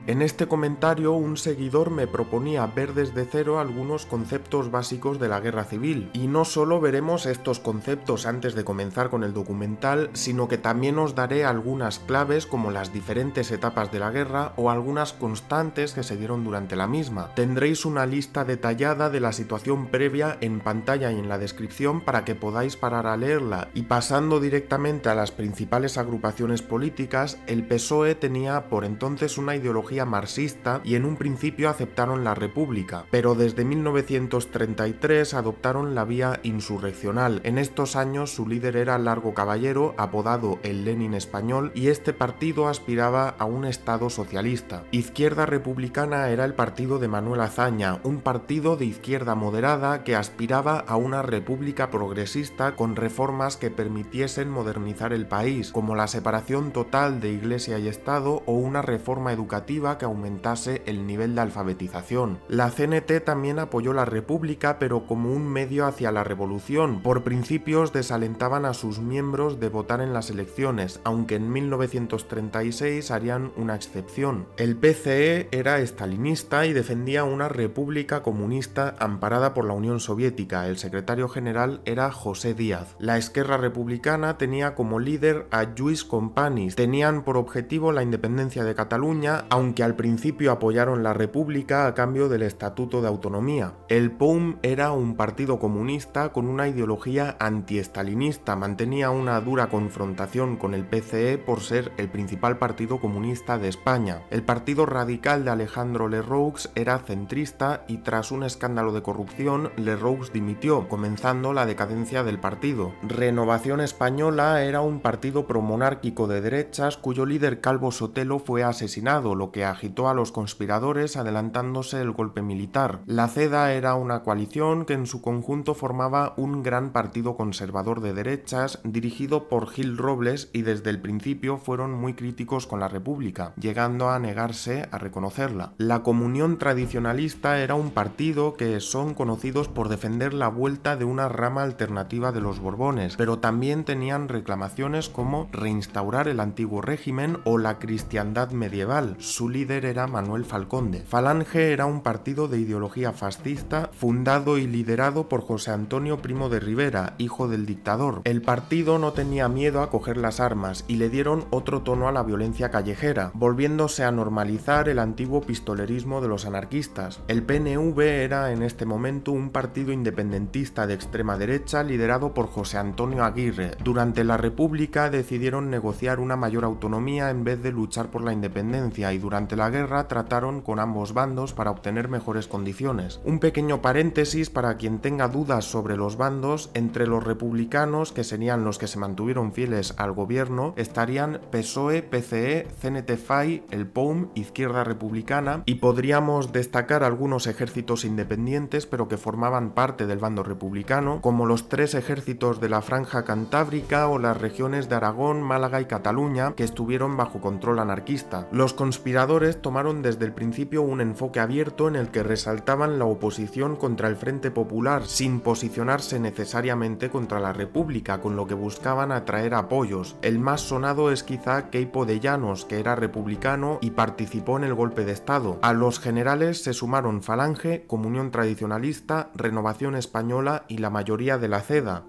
En este comentario, un seguidor me proponía ver desde cero algunos conceptos básicos de la guerra civil, y no solo veremos estos conceptos antes de comenzar con el documental, sino que también os daré algunas claves como las diferentes etapas de la guerra o algunas constantes que se dieron durante la misma. Tendréis una lista detallada de la situación previa en pantalla y en la descripción para que podáis parar a leerla, y pasando directamente a las principales agrupaciones políticas, el PSOE tenía por entonces una ideología marxista y en un principio aceptaron la república, pero desde 1933 adoptaron la vía insurreccional. En estos años su líder era Largo Caballero, apodado el Lenin español, y este partido aspiraba a un estado socialista. Izquierda Republicana era el partido de Manuel Azaña, un partido de izquierda moderada que aspiraba a una república progresista con reformas que permitiesen modernizar el país, como la separación total de Iglesia y Estado o una reforma educativa que aumentase el nivel de alfabetización. La CNT también apoyó la República, pero como un medio hacia la revolución. Por principios desalentaban a sus miembros de votar en las elecciones, aunque en 1936 harían una excepción. El PCE era estalinista y defendía una república comunista amparada por la Unión Soviética. El secretario general era José Díaz. La Esquerra Republicana tenía como líder a Lluís Companys. Tenían por objetivo la independencia de Cataluña, aunque al principio apoyaron la República a cambio del Estatuto de Autonomía. El POUM era un partido comunista con una ideología antiestalinista, mantenía una dura confrontación con el PCE por ser el principal partido comunista de España. El partido radical de Alejandro Lerroux era centrista y tras un escándalo de corrupción, Lerroux dimitió, comenzando la decadencia del partido. Renovación Española era un partido promonárquico de derechas cuyo líder Calvo Sotelo fue asesinado, lo que agitó a los conspiradores adelantándose el golpe militar. La CEDA era una coalición que en su conjunto formaba un gran partido conservador de derechas dirigido por Gil Robles y desde el principio fueron muy críticos con la República, llegando a negarse a reconocerla. La Comunión Tradicionalista era un partido que son conocidos por defender la vuelta de una rama alternativa de los Borbones, pero también tenían reclamaciones como reinstaurar el antiguo régimen o la cristiandad medieval. Su líder era Manuel Falconde. Falange era un partido de ideología fascista fundado y liderado por José Antonio Primo de Rivera, hijo del dictador. El partido no tenía miedo a coger las armas y le dieron otro tono a la violencia callejera, volviéndose a normalizar el antiguo pistolerismo de los anarquistas. El PNV era en este momento un partido independentista de extrema derecha liderado por José Antonio Aguirre. Durante la República decidieron negociar una mayor autonomía en vez de luchar por la independencia y durante la guerra trataron con ambos bandos para obtener mejores condiciones. Un pequeño paréntesis para quien tenga dudas sobre los bandos: entre los republicanos, que serían los que se mantuvieron fieles al gobierno, estarían PSOE, PCE, CNT-FAI, el POUM, Izquierda Republicana, y podríamos destacar algunos ejércitos independientes pero que formaban parte del bando republicano, como los tres ejércitos de la Franja Cantábrica o las regiones de Aragón, Málaga y Cataluña, que estuvieron bajo control anarquista. Los conspiradores tomaron desde el principio un enfoque abierto en el que resaltaban la oposición contra el Frente Popular, sin posicionarse necesariamente contra la República, con lo que buscaban atraer apoyos. El más sonado es quizá Queipo de Llanos, que era republicano y participó en el golpe de Estado. A los generales se sumaron Falange, Comunión Tradicionalista, Renovación Española y la mayoría de la CEDA.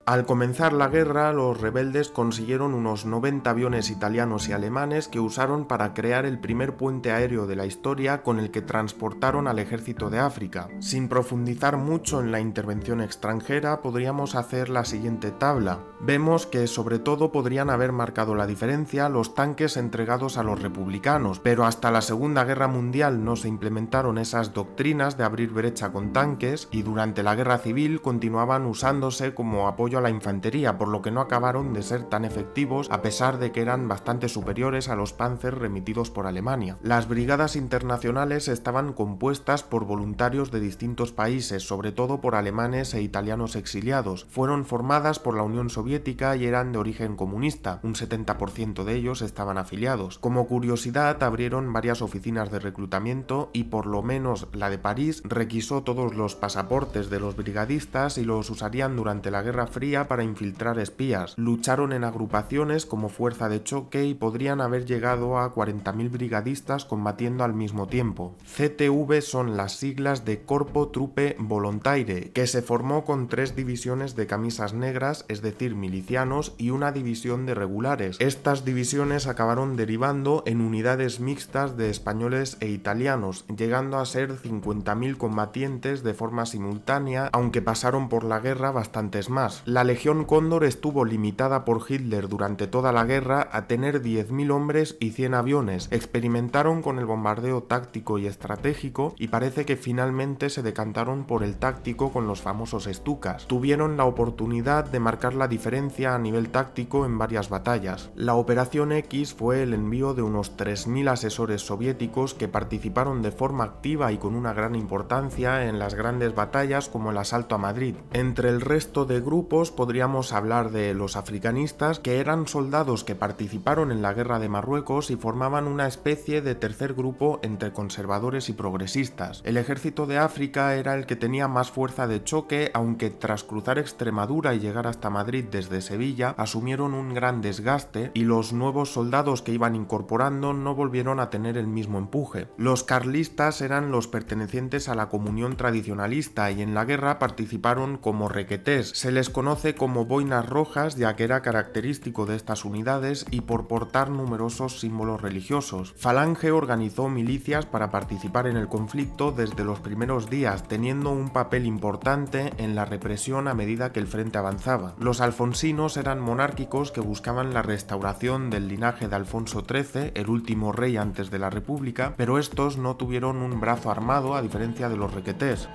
Al comenzar la guerra, los rebeldes consiguieron unos 90 aviones italianos y alemanes que usaron para crear el primer puente aéreo de la historia con el que transportaron al ejército de África. Sin profundizar mucho en la intervención extranjera, podríamos hacer la siguiente tabla. Vemos que sobre todo podrían haber marcado la diferencia los tanques entregados a los republicanos, pero hasta la Segunda Guerra Mundial no se implementaron esas doctrinas de abrir brecha con tanques y durante la Guerra Civil continuaban usándose como apoyo a la infantería, por lo que no acabaron de ser tan efectivos a pesar de que eran bastante superiores a los Panzer remitidos por Alemania. Las brigadas internacionales estaban compuestas por voluntarios de distintos países, sobre todo por alemanes e italianos exiliados. Fueron formadas por la Unión Soviética y eran de origen comunista, un 70% de ellos estaban afiliados. Como curiosidad, abrieron varias oficinas de reclutamiento y por lo menos la de París requisó todos los pasaportes de los brigadistas y los usarían durante la Guerra Fría Fría para infiltrar espías. Lucharon en agrupaciones como fuerza de choque y podrían haber llegado a 40.000 brigadistas combatiendo al mismo tiempo. CTV son las siglas de Corpo Truppe Volontaire, que se formó con 3 divisiones de camisas negras, es decir, milicianos, y una división de regulares. Estas divisiones acabaron derivando en unidades mixtas de españoles e italianos, llegando a ser 50.000 combatientes de forma simultánea, aunque pasaron por la guerra bastantes más. La Legión Cóndor estuvo limitada por Hitler durante toda la guerra a tener 10.000 hombres y 100 aviones. Experimentaron con el bombardeo táctico y estratégico y parece que finalmente se decantaron por el táctico con los famosos Stukas. Tuvieron la oportunidad de marcar la diferencia a nivel táctico en varias batallas. La Operación X fue el envío de unos 3.000 asesores soviéticos que participaron de forma activa y con una gran importancia en las grandes batallas como el asalto a Madrid. Entre el resto de grupos podríamos hablar de los africanistas, que eran soldados que participaron en la guerra de Marruecos y formaban una especie de tercer grupo entre conservadores y progresistas. El ejército de África era el que tenía más fuerza de choque, aunque tras cruzar Extremadura y llegar hasta Madrid desde Sevilla asumieron un gran desgaste y los nuevos soldados que iban incorporando no volvieron a tener el mismo empuje. Los carlistas eran los pertenecientes a la comunión tradicionalista y en la guerra participaron como requetés. Se les conoce como boinas rojas, ya que era característico de estas unidades y por portar numerosos símbolos religiosos. Falange organizó milicias para participar en el conflicto desde los primeros días, teniendo un papel importante en la represión a medida que el frente avanzaba. Los alfonsinos eran monárquicos que buscaban la restauración del linaje de Alfonso XIII, el último rey antes de la República, pero estos no tuvieron un brazo armado a diferencia de los requetés.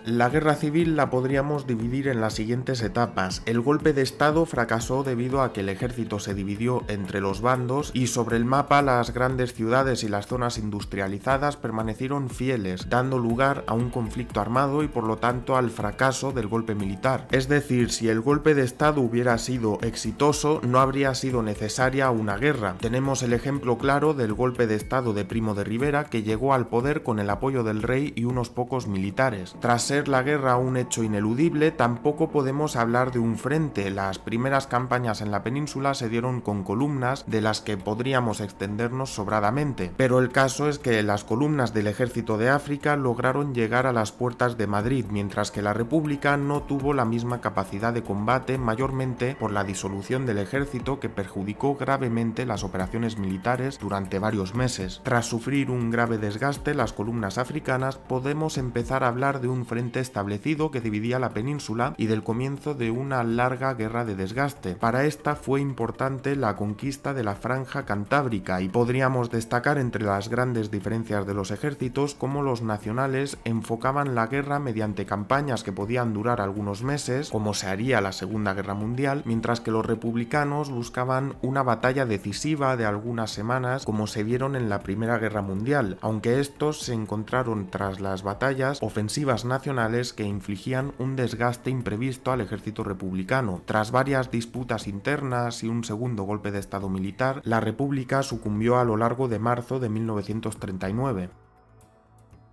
La guerra civil la podríamos dividir en las siguientes etapas. El golpe de estado fracasó debido a que el ejército se dividió entre los bandos y sobre el mapa las grandes ciudades y las zonas industrializadas permanecieron fieles, dando lugar a un conflicto armado y por lo tanto al fracaso del golpe militar. Es decir, si el golpe de estado hubiera sido exitoso, no habría sido necesaria una guerra. Tenemos el ejemplo claro del golpe de estado de Primo de Rivera, que llegó al poder con el apoyo del rey y unos pocos militares. Tras ser la guerra un hecho ineludible, tampoco podemos hablar de un frente. Las primeras campañas en la península se dieron con columnas de las que podríamos extendernos sobradamente, pero el caso es que las columnas del ejército de África lograron llegar a las puertas de Madrid, mientras que la República no tuvo la misma capacidad de combate, mayormente por la disolución del ejército que perjudicó gravemente las operaciones militares durante varios meses. Tras sufrir un grave desgaste, las columnas africanas, podemos empezar a hablar de un frente establecido que dividía la península y del comienzo de una larga guerra de desgaste. Para esta fue importante la conquista de la franja cantábrica y podríamos destacar entre las grandes diferencias de los ejércitos cómo los nacionales enfocaban la guerra mediante campañas que podían durar algunos meses, como se haría la Segunda Guerra Mundial, mientras que los republicanos buscaban una batalla decisiva de algunas semanas, como se vieron en la Primera Guerra Mundial, aunque estos se encontraron tras las batallas ofensivas nacionales que infligían un desgaste imprevisto al ejército republicano. Tras varias disputas internas y un segundo golpe de estado militar, la República sucumbió a lo largo de marzo de 1939.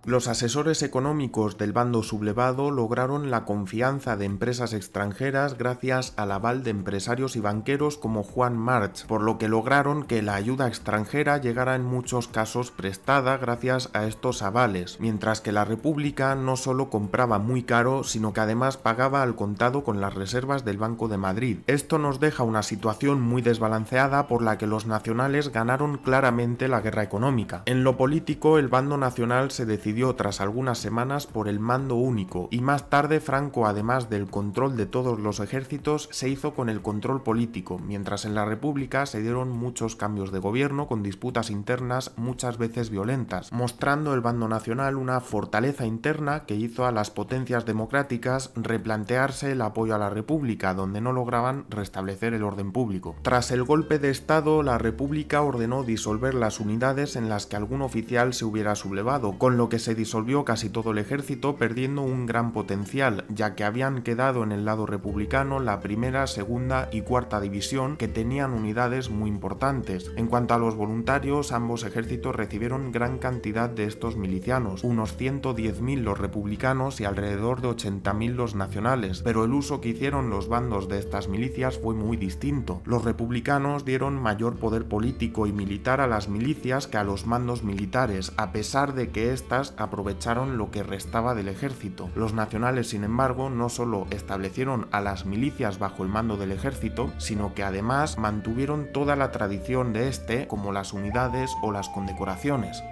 Los asesores económicos del bando sublevado lograron la confianza de empresas extranjeras gracias al aval de empresarios y banqueros como Juan March, por lo que lograron que la ayuda extranjera llegara en muchos casos prestada gracias a estos avales, mientras que la República no solo compraba muy caro, sino que además pagaba al contado con las reservas del Banco de Madrid. Esto nos deja una situación muy desbalanceada por la que los nacionales ganaron claramente la guerra económica. En lo político, el bando nacional se decidió tras algunas semanas por el mando único y más tarde Franco, además del control de todos los ejércitos, se hizo con el control político, mientras en la República se dieron muchos cambios de gobierno con disputas internas muchas veces violentas, mostrando el bando nacional una fortaleza interna que hizo a las potencias democráticas replantearse el apoyo a la República, donde no lograban restablecer el orden público. Tras el golpe de estado, la República ordenó disolver las unidades en las que algún oficial se hubiera sublevado, con lo que se disolvió casi todo el ejército, perdiendo un gran potencial, ya que habían quedado en el lado republicano la primera, segunda y cuarta división, que tenían unidades muy importantes. En cuanto a los voluntarios, ambos ejércitos recibieron gran cantidad de estos milicianos, unos 110.000 los republicanos y alrededor de 80.000 los nacionales, pero el uso que hicieron los bandos de estas milicias fue muy distinto. Los republicanos dieron mayor poder político y militar a las milicias que a los mandos militares, a pesar de que éstas aprovecharon lo que restaba del ejército. Los nacionales, sin embargo, no solo establecieron a las milicias bajo el mando del ejército, sino que además mantuvieron toda la tradición de este, como las unidades o las condecoraciones.